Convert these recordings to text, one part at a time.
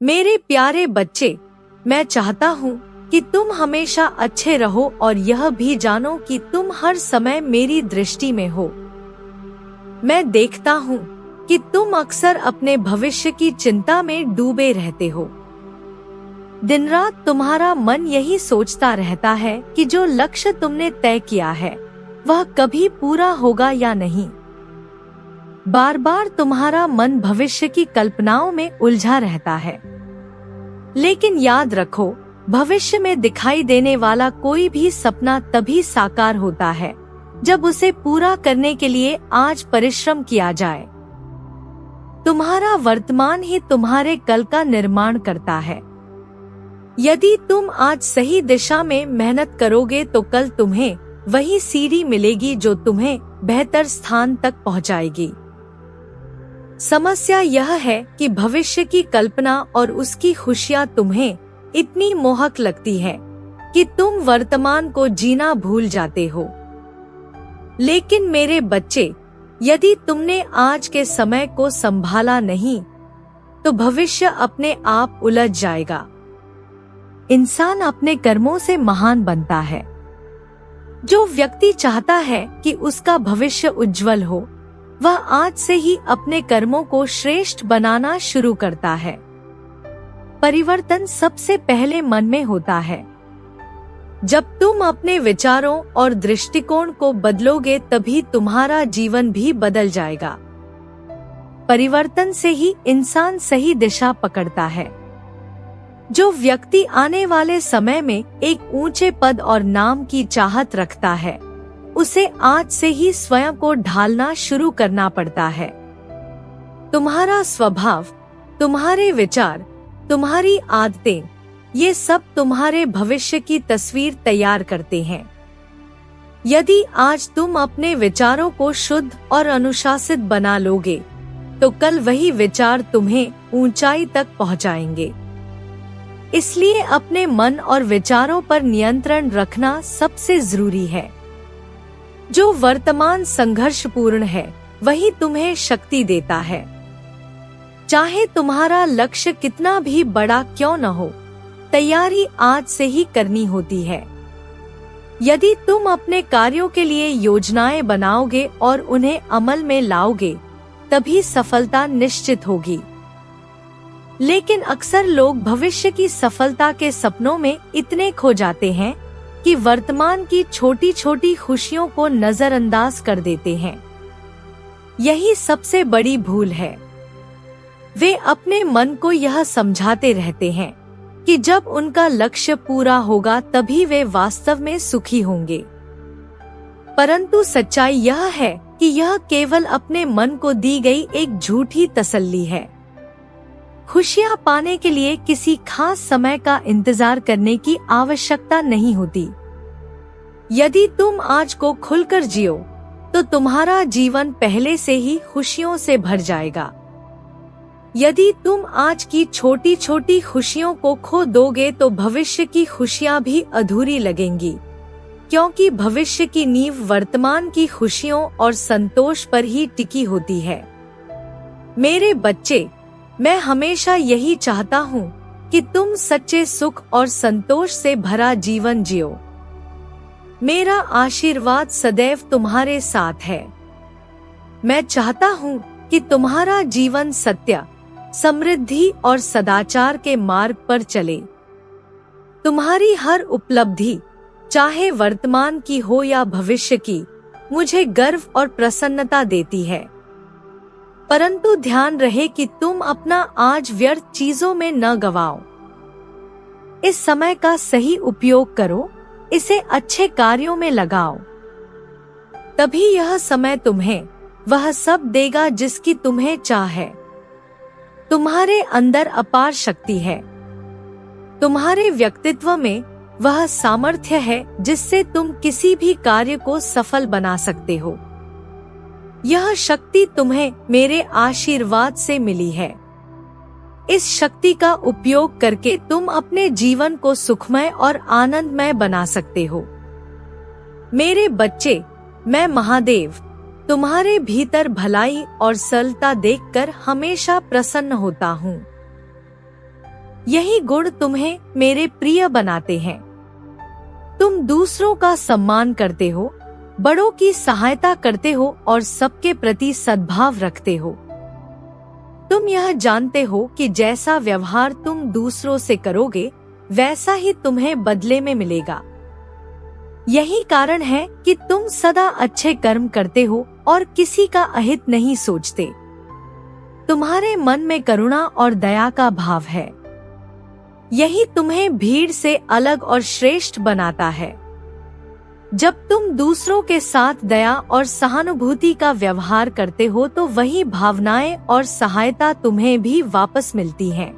मेरे प्यारे बच्चे, मैं चाहता हूँ कि तुम हमेशा अच्छे रहो और यह भी जानो कि तुम हर समय मेरी दृष्टि में हो। मैं देखता हूँ कि तुम अक्सर अपने भविष्य की चिंता में डूबे रहते हो। दिन रात तुम्हारा मन यही सोचता रहता है कि जो लक्ष्य तुमने तय किया है वह कभी पूरा होगा या नहीं। बार बार तुम्हारा मन भविष्य की कल्पनाओं में उलझा रहता है। लेकिन याद रखो, भविष्य में दिखाई देने वाला कोई भी सपना तभी साकार होता है जब उसे पूरा करने के लिए आज परिश्रम किया जाए। तुम्हारा वर्तमान ही तुम्हारे कल का निर्माण करता है। यदि तुम आज सही दिशा में मेहनत करोगे तो कल तुम्हें वही सीढ़ी मिलेगी जो तुम्हें बेहतर स्थान तक पहुंचाएगी। समस्या यह है कि भविष्य की कल्पना और उसकी खुशियाँ तुम्हें इतनी मोहक लगती है कि तुम वर्तमान को जीना भूल जाते हो। लेकिन मेरे बच्चे, यदि तुमने आज के समय को संभाला नहीं तो भविष्य अपने आप उलझ जाएगा। इंसान अपने कर्मों से महान बनता है। जो व्यक्ति चाहता है कि उसका भविष्य उज्जवल हो, वह आज से ही अपने कर्मों को श्रेष्ठ बनाना शुरू करता है। परिवर्तन सबसे पहले मन में होता है। जब तुम अपने विचारों और दृष्टिकोण को बदलोगे तभी तुम्हारा जीवन भी बदल जाएगा। परिवर्तन से ही इंसान सही दिशा पकड़ता है। जो व्यक्ति आने वाले समय में एक ऊंचे पद और नाम की चाहत रखता है, उसे आज से ही स्वयं को ढालना शुरू करना पड़ता है। तुम्हारा स्वभाव, तुम्हारे विचार, तुम्हारी आदतें, ये सब तुम्हारे भविष्य की तस्वीर तैयार करते हैं। यदि आज तुम अपने विचारों को शुद्ध और अनुशासित बना लोगे, तो कल वही विचार तुम्हें ऊंचाई तक पहुंचाएंगे। इसलिए अपने मन और विचारों पर नियंत्रण रखना सबसे जरूरी है। जो वर्तमान संघर्षपूर्ण है वही तुम्हें शक्ति देता है। चाहे तुम्हारा लक्ष्य कितना भी बड़ा क्यों न हो, तैयारी आज से ही करनी होती है। यदि तुम अपने कार्यों के लिए योजनाएं बनाओगे और उन्हें अमल में लाओगे, तभी सफलता निश्चित होगी। लेकिन अक्सर लोग भविष्य की सफलता के सपनों में इतने खो जाते हैं कि वर्तमान की छोटी छोटी खुशियों को नजरअंदाज कर देते हैं। यही सबसे बड़ी भूल है। वे अपने मन को यह समझाते रहते हैं कि जब उनका लक्ष्य पूरा होगा तभी वे वास्तव में सुखी होंगे। परंतु सच्चाई यह है कि यह केवल अपने मन को दी गई एक झूठी तसल्ली है। खुशियाँ पाने के लिए किसी खास समय का इंतजार करने की आवश्यकता नहीं होती। यदि तुम आज को खुलकर जियो, तो तुम्हारा जीवन पहले से ही खुशियों से भर जाएगा। यदि तुम आज की छोटी छोटी खुशियों को खो दोगे तो भविष्य की खुशियाँ भी अधूरी लगेंगी, क्योंकि भविष्य की नींव वर्तमान की खुशियों और संतोष पर ही टिकी होती है। मेरे बच्चे, मैं हमेशा यही चाहता हूँ कि तुम सच्चे सुख और संतोष से भरा जीवन जियो। मेरा आशीर्वाद सदैव तुम्हारे साथ है। मैं चाहता हूँ कि तुम्हारा जीवन सत्य, समृद्धि और सदाचार के मार्ग पर चले। तुम्हारी हर उपलब्धि, चाहे वर्तमान की हो या भविष्य की, मुझे गर्व और प्रसन्नता देती है। परंतु ध्यान रहे कि तुम अपना आज व्यर्थ चीजों में न गवाओ। इस समय का सही उपयोग करो, इसे अच्छे कार्यों में लगाओ। तभी यह समय तुम्हें वह सब देगा जिसकी तुम्हें चाह है। तुम्हारे अंदर अपार शक्ति है। तुम्हारे व्यक्तित्व में वह सामर्थ्य है जिससे तुम किसी भी कार्य को सफल बना सकते हो। यह शक्ति तुम्हें मेरे आशीर्वाद से मिली है। इस शक्ति का उपयोग करके तुम अपने जीवन को सुखमय और आनंदमय बना सकते हो। मेरे बच्चे, मैं महादेव तुम्हारे भीतर भलाई और सरलता देखकर हमेशा प्रसन्न होता हूँ। यही गुण तुम्हें मेरे प्रिय बनाते हैं। तुम दूसरों का सम्मान करते हो, बड़ों की सहायता करते हो और सबके प्रति सद्भाव रखते हो। तुम यह जानते हो कि जैसा व्यवहार तुम दूसरों से करोगे वैसा ही तुम्हें बदले में मिलेगा। यही कारण है कि तुम सदा अच्छे कर्म करते हो और किसी का अहित नहीं सोचते। तुम्हारे मन में करुणा और दया का भाव है। यही तुम्हें भीड़ से अलग और श्रेष्ठ बनाता है। जब तुम दूसरों के साथ दया और सहानुभूति का व्यवहार करते हो तो वही भावनाएं और सहायता तुम्हें भी वापस मिलती हैं।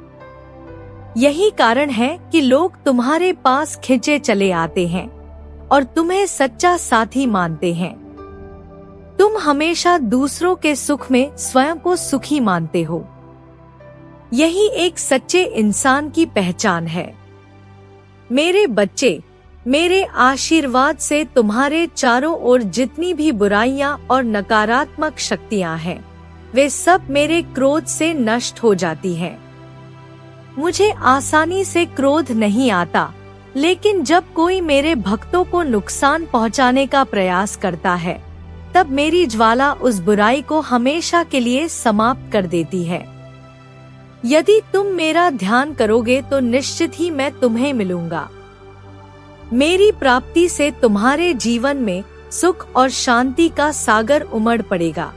यही कारण है कि लोग तुम्हारे पास खिंचे चले आते हैं और तुम्हें सच्चा साथी मानते हैं। तुम हमेशा दूसरों के सुख में स्वयं को सुखी मानते हो। यही एक सच्चे इंसान की पहचान है। मेरे बच्चे, मेरे आशीर्वाद से तुम्हारे चारों ओर जितनी भी बुराइयां और नकारात्मक शक्तियां हैं, वे सब मेरे क्रोध से नष्ट हो जाती हैं। मुझे आसानी से क्रोध नहीं आता, लेकिन जब कोई मेरे भक्तों को नुकसान पहुंचाने का प्रयास करता है, तब मेरी ज्वाला उस बुराई को हमेशा के लिए समाप्त कर देती है। यदि तुम मेरा ध्यान करोगे तो निश्चित ही मैं तुम्हें मिलूंगा। मेरी प्राप्ति से तुम्हारे जीवन में सुख और शांति का सागर उमड़ पड़ेगा।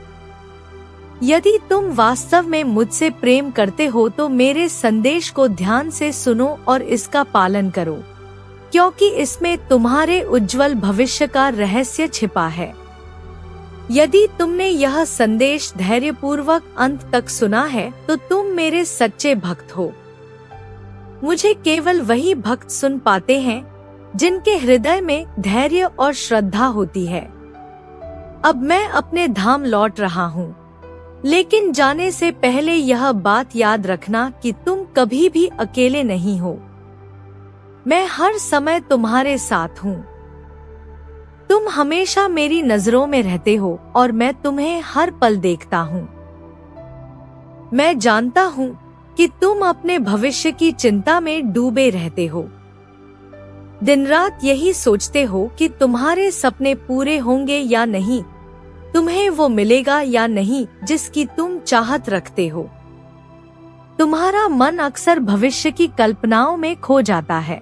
यदि तुम वास्तव में मुझसे प्रेम करते हो तो मेरे संदेश को ध्यान से सुनो और इसका पालन करो, क्योंकि इसमें तुम्हारे उज्जवल भविष्य का रहस्य छिपा है। यदि तुमने यह संदेश धैर्यपूर्वक अंत तक सुना है तो तुम मेरे सच्चे भक्त हो। मुझे केवल वही भक्त सुन पाते हैं जिनके हृदय में धैर्य और श्रद्धा होती है। अब मैं अपने धाम लौट रहा हूँ, लेकिन जाने से पहले यह बात याद रखना कि तुम कभी भी अकेले नहीं हो। मैं हर समय तुम्हारे साथ हूँ। तुम हमेशा मेरी नजरों में रहते हो और मैं तुम्हें हर पल देखता हूँ। मैं जानता हूँ कि तुम अपने भविष्य की चिंता में डूबे रहते हो। दिन रात यही सोचते हो कि तुम्हारे सपने पूरे होंगे या नहीं, तुम्हें वो मिलेगा या नहीं जिसकी तुम चाहत रखते हो। तुम्हारा मन अक्सर भविष्य की कल्पनाओं में खो जाता है।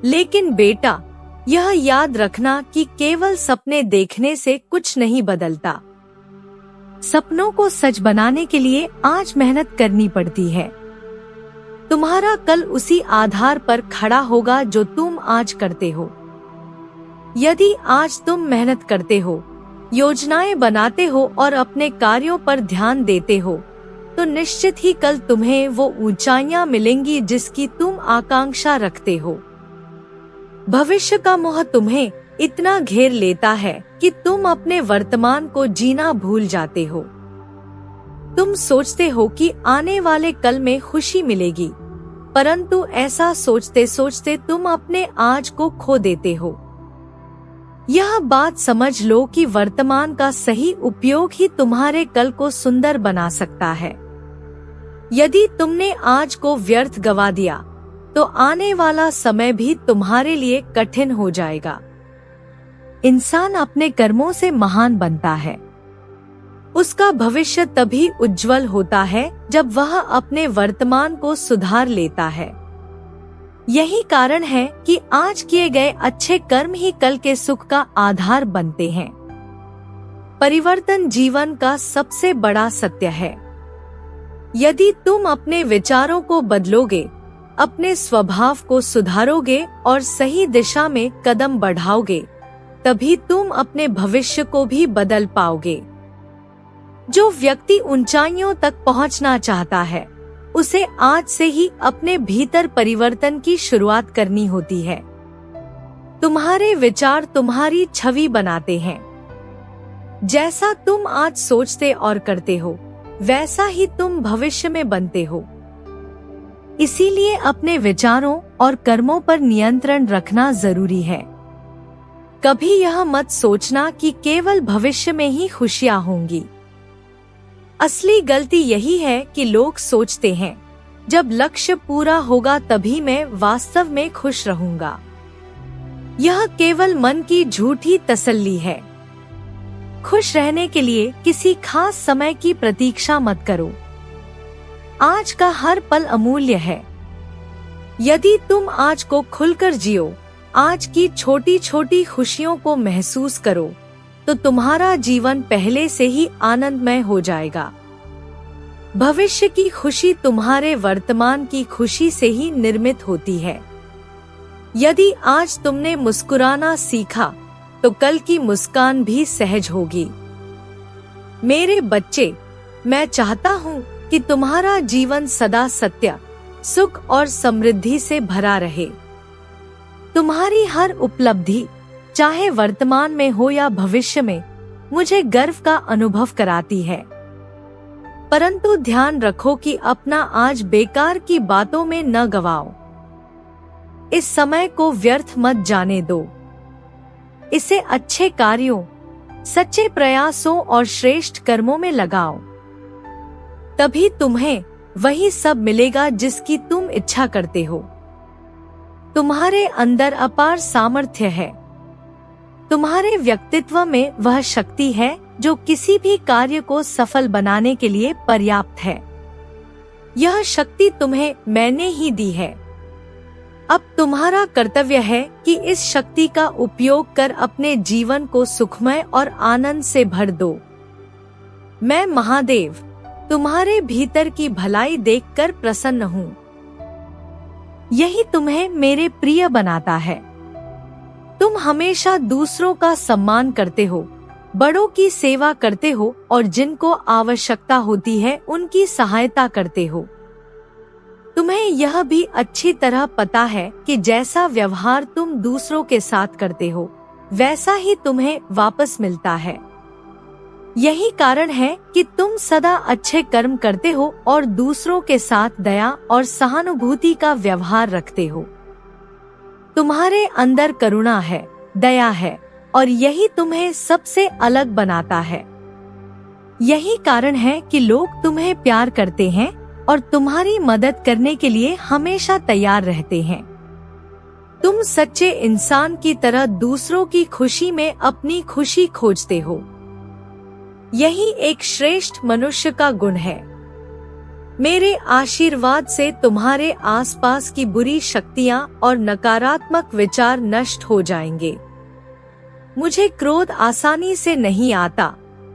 लेकिन बेटा, यह याद रखना कि केवल सपने देखने से कुछ नहीं बदलता। सपनों को सच बनाने के लिए आज मेहनत करनी पड़ती है। तुम्हारा कल उसी आधार पर खड़ा होगा जो तुम आज करते हो। यदि आज तुम मेहनत करते हो, योजनाएं बनाते हो और अपने कार्यों पर ध्यान देते हो, तो निश्चित ही कल तुम्हें वो ऊंचाइयां मिलेंगी जिसकी तुम आकांक्षा रखते हो। भविष्य का मोह तुम्हें इतना घेर लेता है कि तुम अपने वर्तमान को जीना भूल जाते हो। तुम सोचते हो कि आने वाले कल में खुशी मिलेगी, परंतु ऐसा सोचते सोचते तुम अपने आज को खो देते हो। यह बात समझ लो कि वर्तमान का सही उपयोग ही तुम्हारे कल को सुंदर बना सकता है। यदि तुमने आज को व्यर्थ गवा दिया तो आने वाला समय भी तुम्हारे लिए कठिन हो जाएगा। इंसान अपने कर्मों से महान बनता है। उसका भविष्य तभी उज्जवल होता है जब वह अपने वर्तमान को सुधार लेता है। यही कारण है कि आज किए गए अच्छे कर्म ही कल के सुख का आधार बनते हैं। परिवर्तन जीवन का सबसे बड़ा सत्य है। यदि तुम अपने विचारों को बदलोगे, अपने स्वभाव को सुधारोगे और सही दिशा में कदम बढ़ाओगे, तभी तुम अपने भविष्य को भी बदल पाओगे। जो व्यक्ति ऊंचाइयों तक पहुंचना चाहता है, उसे आज से ही अपने भीतर परिवर्तन की शुरुआत करनी होती है। तुम्हारे विचार तुम्हारी छवि बनाते हैं। जैसा तुम आज सोचते और करते हो, वैसा ही तुम भविष्य में बनते हो। इसीलिए अपने विचारों और कर्मों पर नियंत्रण रखना जरूरी है। कभी यह मत सोचना कि केवल भविष्य में ही खुशियां होंगी। असली गलती यही है कि लोग सोचते हैं जब लक्ष्य पूरा होगा तभी मैं वास्तव में खुश रहूंगा। यह केवल मन की झूठी तसल्ली है। खुश रहने के लिए किसी खास समय की प्रतीक्षा मत करो। आज का हर पल अमूल्य है। यदि तुम आज को खुलकर जियो, आज की छोटी छोटी खुशियों को महसूस करो, तो तुम्हारा जीवन पहले से ही आनंदमय हो जाएगा। भविष्य की खुशी तुम्हारे वर्तमान की खुशी से ही निर्मित होती है। यदि आज तुमने मुस्कुराना सीखा, तो कल की मुस्कान भी सहज होगी। मेरे बच्चे, मैं चाहता हूँ कि तुम्हारा जीवन सदा सत्य, सुख और समृद्धि से भरा रहे। तुम्हारी हर उपलब्धि, चाहे वर्तमान में हो या भविष्य में, मुझे गर्व का अनुभव कराती है। परंतु ध्यान रखो कि अपना आज बेकार की बातों में न गवाओ। इस समय को व्यर्थ मत जाने दो। इसे अच्छे कार्यों, सच्चे प्रयासों और श्रेष्ठ कर्मों में लगाओ। तभी तुम्हें वही सब मिलेगा जिसकी तुम इच्छा करते हो। तुम्हारे अंदर अपार सामर्थ्य है। तुम्हारे व्यक्तित्व में वह शक्ति है जो किसी भी कार्य को सफल बनाने के लिए पर्याप्त है। यह शक्ति तुम्हें मैंने ही दी है। अब तुम्हारा कर्तव्य है कि इस शक्ति का उपयोग कर अपने जीवन को सुखमय और आनंद से भर दो। मैं महादेव तुम्हारे भीतर की भलाई देखकर प्रसन्न हूँ। यही तुम्हें मेरे प्रिय बनाता है। तुम हमेशा दूसरों का सम्मान करते हो, बड़ों की सेवा करते हो और जिनको आवश्यकता होती है उनकी सहायता करते हो। तुम्हें यह भी अच्छी तरह पता है कि जैसा व्यवहार तुम दूसरों के साथ करते हो, वैसा ही तुम्हें वापस मिलता है। यही कारण है कि तुम सदा अच्छे कर्म करते हो और दूसरों के साथ दया और सहानुभूति का व्यवहार रखते हो। तुम्हारे अंदर करुणा है, दया है और यही तुम्हें सबसे अलग बनाता है। यही कारण है कि लोग तुम्हें प्यार करते हैं और तुम्हारी मदद करने के लिए हमेशा तैयार रहते हैं। तुम सच्चे इंसान की तरह दूसरों की खुशी में अपनी खुशी खोजते हो। यही एक श्रेष्ठ मनुष्य का गुण है। मेरे आशीर्वाद से तुम्हारे आसपास की बुरी शक्तियां और नकारात्मक विचार नष्ट हो जाएंगे। मुझे क्रोध आसानी से नहीं आता,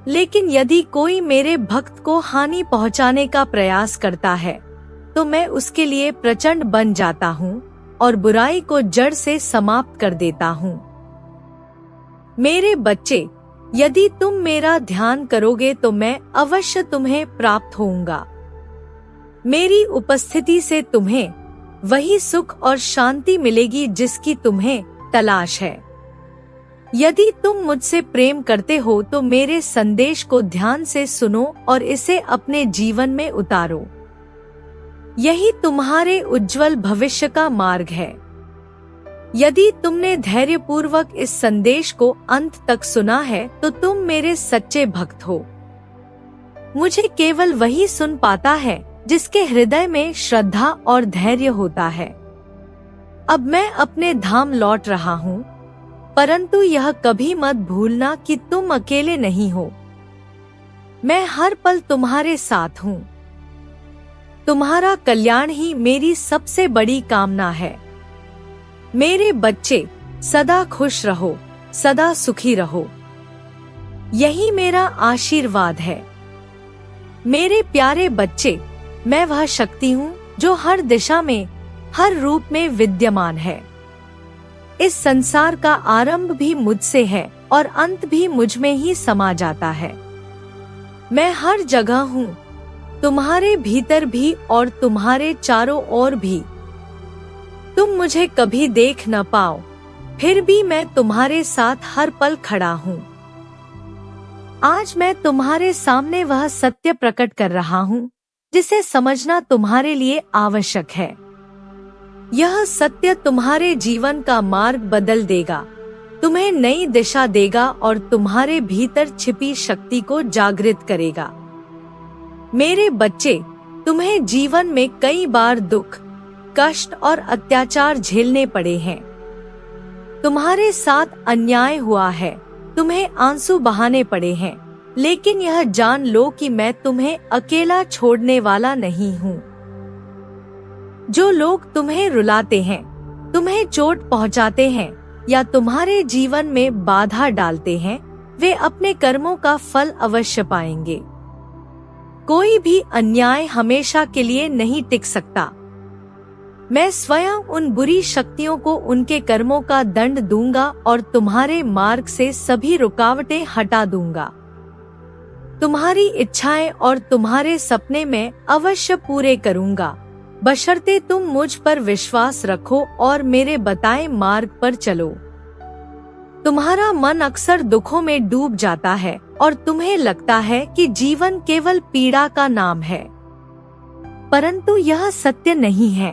लेकिन यदि कोई मेरे भक्त को हानि पहुंचाने का प्रयास करता है, तो मैं उसके लिए प्रचंड बन जाता हूँ और बुराई को जड़ से समाप्त कर देता हूँ। मेरे बच्चे, यदि तुम मेरा ध्यान करोगे तो मैं अवश्य तुम्हें प्राप्त होऊंगा। मेरी उपस्थिति से तुम्हें वही सुख और शांति मिलेगी जिसकी तुम्हें तलाश है। यदि तुम मुझसे प्रेम करते हो तो मेरे संदेश को ध्यान से सुनो और इसे अपने जीवन में उतारो। यही तुम्हारे उज्जवल भविष्य का मार्ग है। यदि तुमने धैर्यपूर्वक इस संदेश को अंत तक सुना है तो तुम मेरे सच्चे भक्त हो। मुझे केवल वही सुन पाता है जिसके हृदय में श्रद्धा और धैर्य होता है। अब मैं अपने धाम लौट रहा हूँ, परंतु यह कभी मत भूलना कि तुम अकेले नहीं हो। मैं हर पल तुम्हारे साथ हूँ। तुम्हारा कल्याण ही मेरी सबसे बड़ी कामना है। मेरे बच्चे, सदा खुश रहो, सदा सुखी रहो। यही मेरा आशीर्वाद है। मेरे प्यारे बच्चे, मैं वह शक्ति हूँ जो हर दिशा में, हर रूप में विद्यमान है। इस संसार का आरंभ भी मुझसे है और अंत भी मुझ में ही समा जाता है। मैं हर जगह हूँ, तुम्हारे भीतर भी और तुम्हारे चारों ओर भी। तुम मुझे कभी देख न पाओ, फिर भी मैं तुम्हारे साथ हर पल खड़ा हूँ। आज मैं तुम्हारे सामने वह सत्य प्रकट कर रहा हूँ जिसे समझना तुम्हारे लिए आवश्यक है। यह सत्य तुम्हारे जीवन का मार्ग बदल देगा, तुम्हें नई दिशा देगा और तुम्हारे भीतर छिपी शक्ति को जागृत करेगा। मेरे बच्चे, तुम्हें जीवन में कई बार दुख, कष्ट और अत्याचार झेलने पड़े हैं। तुम्हारे साथ अन्याय हुआ है, तुम्हें आंसू बहाने पड़े हैं, लेकिन यह जान लो कि मैं तुम्हें अकेला छोड़ने वाला नहीं हूँ। जो लोग तुम्हें रुलाते हैं, तुम्हें चोट पहुँचाते हैं या तुम्हारे जीवन में बाधा डालते हैं, वे अपने कर्मों का फल अवश्य पाएंगे। कोई भी अन्याय हमेशा के लिए नहीं टिक सकता। मैं स्वयं उन बुरी शक्तियों को उनके कर्मों का दंड दूंगा और तुम्हारे मार्ग से सभी रुकावटें हटा दूंगा। तुम्हारी इच्छाएं और तुम्हारे सपने मैं अवश्य पूरे करूंगा, बशर्ते तुम मुझ पर विश्वास रखो और मेरे बताए मार्ग पर चलो। तुम्हारा मन अक्सर दुखों में डूब जाता है और तुम्हें लगता है कि जीवन केवल पीड़ा का नाम है, परंतु यह सत्य नहीं है।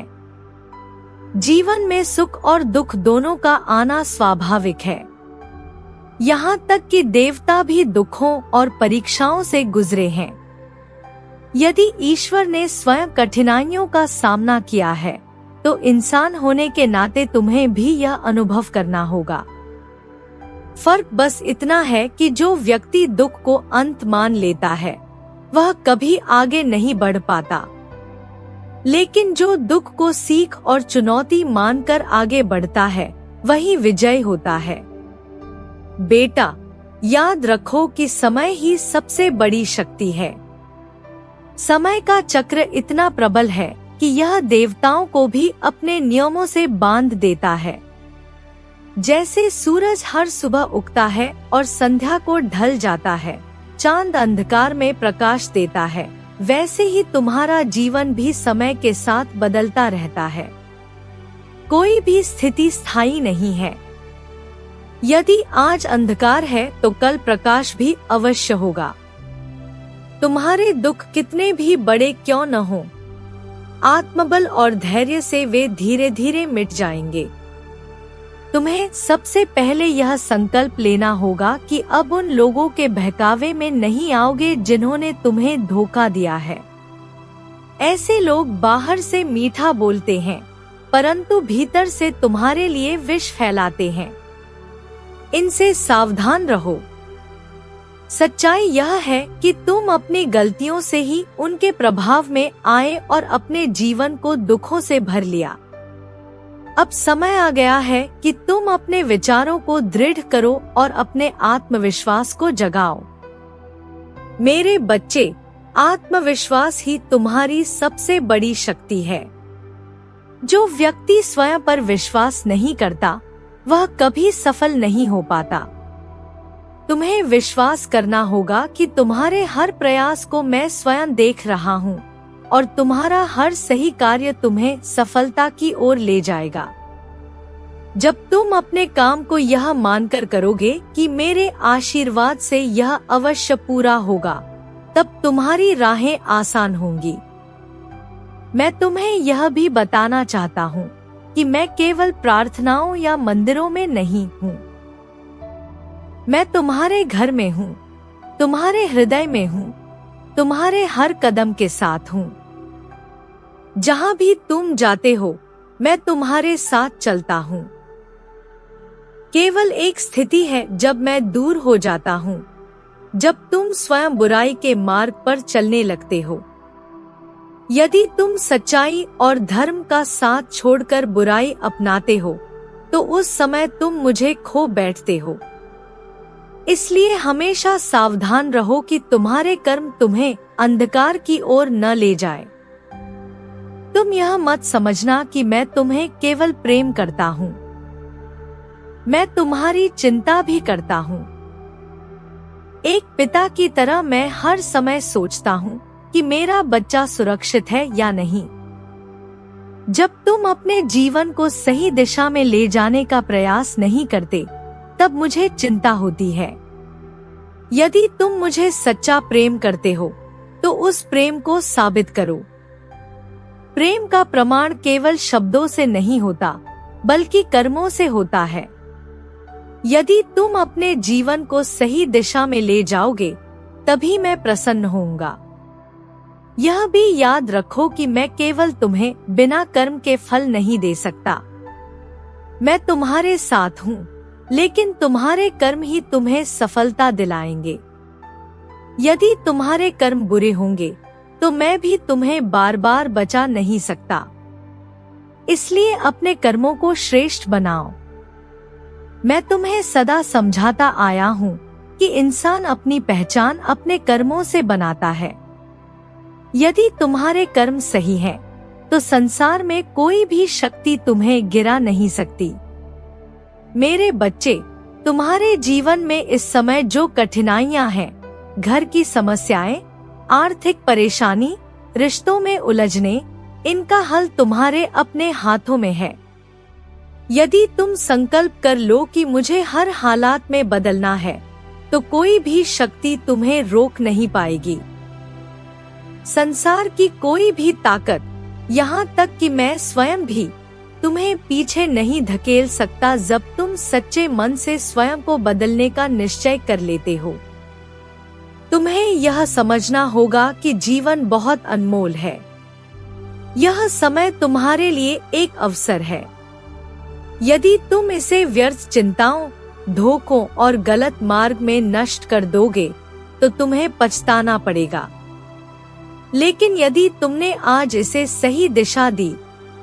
जीवन में सुख और दुख दोनों का आना स्वाभाविक है। यहाँ तक कि देवता भी दुखों और परीक्षाओं से गुजरे हैं। यदि ईश्वर ने स्वयं कठिनाइयों का सामना किया है, तो इंसान होने के नाते तुम्हें भी यह अनुभव करना होगा। फर्क बस इतना है कि जो व्यक्ति दुख को अंत मान लेता है, वह कभी आगे नहीं बढ़ पाता, लेकिन जो दुख को सीख और चुनौती मानकर आगे बढ़ता है, वही विजय होता है। बेटा, याद रखो कि समय ही सबसे बड़ी शक्ति है। समय का चक्र इतना प्रबल है कि यह देवताओं को भी अपने नियमों से बांध देता है। जैसे सूरज हर सुबह उगता है और संध्या को ढल जाता है, चांद अंधकार में प्रकाश देता है, वैसे ही तुम्हारा जीवन भी समय के साथ बदलता रहता है। कोई भी स्थिति स्थायी नहीं है। यदि आज अंधकार है तो कल प्रकाश भी अवश्य होगा। तुम्हारे दुख कितने भी बड़े क्यों न हो, आत्मबल और धैर्य से वे धीरे धीरे मिट जाएंगे। तुम्हें सबसे पहले यह संकल्प लेना होगा कि अब उन लोगों के बहकावे में नहीं आओगे जिन्होंने तुम्हें धोखा दिया है। ऐसे लोग बाहर से मीठा बोलते हैं, परंतु भीतर से तुम्हारे लिए विष फैलाते हैं। इनसे सावधान रहो। सच्चाई यह है कि तुम अपनी गलतियों से ही उनके प्रभाव में आए और अपने जीवन को दुखों से भर लिया। अब समय आ गया है कि तुम अपने विचारों को दृढ़ करो और अपने आत्मविश्वास को जगाओ। मेरे बच्चे, आत्मविश्वास ही तुम्हारी सबसे बड़ी शक्ति है। जो व्यक्ति स्वयं पर विश्वास नहीं करता, वह कभी सफल नहीं हो पाता। तुम्हें विश्वास करना होगा कि तुम्हारे हर प्रयास को मैं स्वयं देख रहा हूँ और तुम्हारा हर सही कार्य तुम्हें सफलता की ओर ले जाएगा। जब तुम अपने काम को यह मानकर करोगे कि मेरे आशीर्वाद से यह अवश्य पूरा होगा, तब तुम्हारी राहें आसान होंगी। मैं तुम्हें यह भी बताना चाहता हूँ कि मैं केवल प्रार्थनाओं या मंदिरों में नहीं हूँ। मैं तुम्हारे घर में हूँ, तुम्हारे हृदय में हूँ, तुम्हारे हर कदम के साथ हूँ। जहाँ भी तुम जाते हो, मैं तुम्हारे साथ चलता हूँ। केवल एक स्थिति है जब मैं दूर हो जाता हूँ, जब तुम स्वयं बुराई के मार्ग पर चलने लगते हो। यदि तुम सच्चाई और धर्म का साथ छोड़कर बुराई अपनाते हो, तो उस समय तुम मुझे खो बैठते हो। इसलिए हमेशा सावधान रहो कि तुम्हारे कर्म तुम्हें अंधकार की ओर न ले जाए। तुम यह मत समझना कि मैं तुम्हें केवल प्रेम करता हूँ, मैं तुम्हारी चिंता भी करता हूँ। एक पिता की तरह मैं हर समय सोचता हूँ कि मेरा बच्चा सुरक्षित है या नहीं। जब तुम अपने जीवन को सही दिशा में ले जाने का प्रयास नहीं करते, तब मुझे चिंता होती है। यदि तुम मुझे सच्चा प्रेम करते हो, तो उस प्रेम को साबित करो। प्रेम का प्रमाण केवल शब्दों से नहीं होता, बल्कि कर्मों से होता है। यदि तुम अपने जीवन को सही दिशा में ले जाओगे, तभी मैं प्रसन्न होऊंगा। यह भी याद रखो कि मैं केवल तुम्हें बिना कर्म के फल नहीं दे सकता। मैं तुम्हारे साथ हूँ, लेकिन तुम्हारे कर्म ही तुम्हें सफलता दिलाएंगे। यदि तुम्हारे कर्म बुरे होंगे तो मैं भी तुम्हें बार बार बचा नहीं सकता। इसलिए अपने कर्मों को श्रेष्ठ बनाओ। मैं तुम्हें सदा समझाता आया हूँ कि इंसान अपनी पहचान अपने कर्मों से बनाता है। यदि तुम्हारे कर्म सही हैं, तो संसार में कोई भी शक्ति तुम्हें गिरा नहीं सकती। मेरे बच्चे, तुम्हारे जीवन में इस समय जो कठिनाइयां हैं, घर की समस्याएं, आर्थिक परेशानी, रिश्तों में उलझने, इनका हल तुम्हारे अपने हाथों में है। यदि तुम संकल्प कर लो कि मुझे हर हालात में बदलना है, तो कोई भी शक्ति तुम्हें रोक नहीं पाएगी। संसार की कोई भी ताकत, यहाँ तक कि मैं स्वयं भी तुम्हें पीछे नहीं धकेल सकता जब तुम सच्चे मन से स्वयं को बदलने का निश्चय कर लेते हो। तुम्हें यह समझना होगा कि जीवन बहुत अनमोल है। यह समय तुम्हारे लिए एक अवसर है। यदि तुम इसे व्यर्थ चिंताओं, धोखों और गलत मार्ग में नष्ट कर दोगे तो तुम्हें पछताना पड़ेगा। लेकिन यदि तुमने आज इसे सही दिशा दी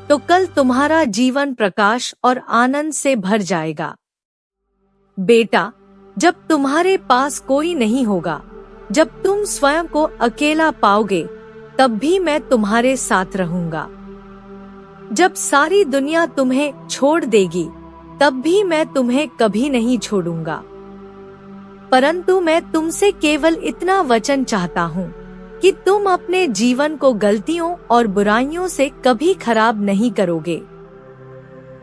तो कल तुम्हारा जीवन प्रकाश और आनंद से भर जाएगा। बेटा, जब तुम्हारे पास कोई नहीं होगा, जब तुम स्वयं को अकेला पाओगे, तब भी मैं तुम्हारे साथ रहूंगा। जब सारी दुनिया तुम्हें छोड़ देगी, तब भी मैं तुम्हें कभी नहीं छोड़ूंगा। परंतु मैं तुमसे केवल इतना वचन चाहता हूँ कि तुम अपने जीवन को गलतियों और बुराइयों से कभी खराब नहीं करोगे।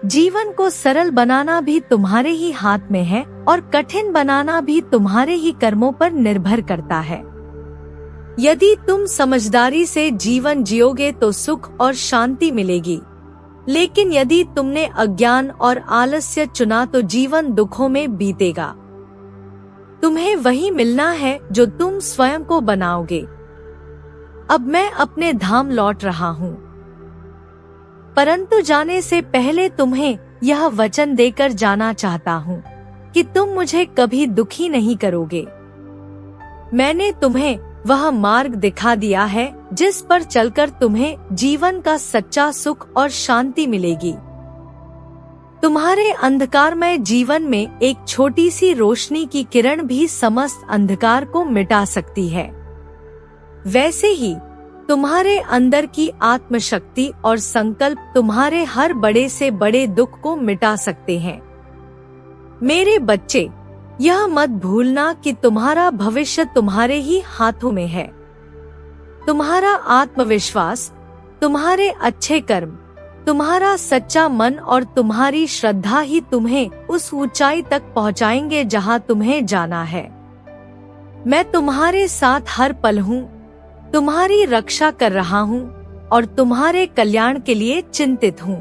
जीवन को सरल बनाना भी तुम्हारे ही हाथ में है और कठिन बनाना भी तुम्हारे ही कर्मों पर निर्भर करता है। यदि तुम समझदारी से जीवन जियोगे तो सुख और शांति मिलेगी, लेकिन यदि तुमने अज्ञान और आलस्य चुना तो जीवन दुखों में बीतेगा। तुम्हें वही मिलना है जो तुम स्वयं को बनाओगे। अब मैं अपने धाम लौट रहा हूँ, परंतु जाने से पहले तुम्हें यह वचन देकर जाना चाहता हूँ कि तुम मुझे कभी दुखी नहीं करोगे। मैंने तुम्हें वह मार्ग दिखा दिया है जिस पर चलकर तुम्हें जीवन का सच्चा सुख और शांति मिलेगी। तुम्हारे अंधकारमय जीवन में एक छोटी सी रोशनी की किरण भी समस्त अंधकार को मिटा सकती है। वैसे ही तुम्हारे अंदर की आत्मशक्ति और संकल्प तुम्हारे हर बड़े से बड़े दुख को मिटा सकते हैं। मेरे बच्चे, यह मत भूलना कि तुम्हारा भविष्य तुम्हारे ही हाथों में है। तुम्हारा आत्मविश्वास, तुम्हारे अच्छे कर्म, तुम्हारा सच्चा मन और तुम्हारी श्रद्धा ही तुम्हें उस ऊंचाई तक पहुंचाएंगे जहां तुम्हें जाना है। मैं तुम्हारे साथ हर पल हूँ, तुम्हारी रक्षा कर रहा हूँ और तुम्हारे कल्याण के लिए चिंतित हूँ।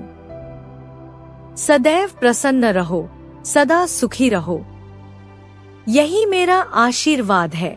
सदैव प्रसन्न रहो, सदा सुखी रहो, यही मेरा आशीर्वाद है।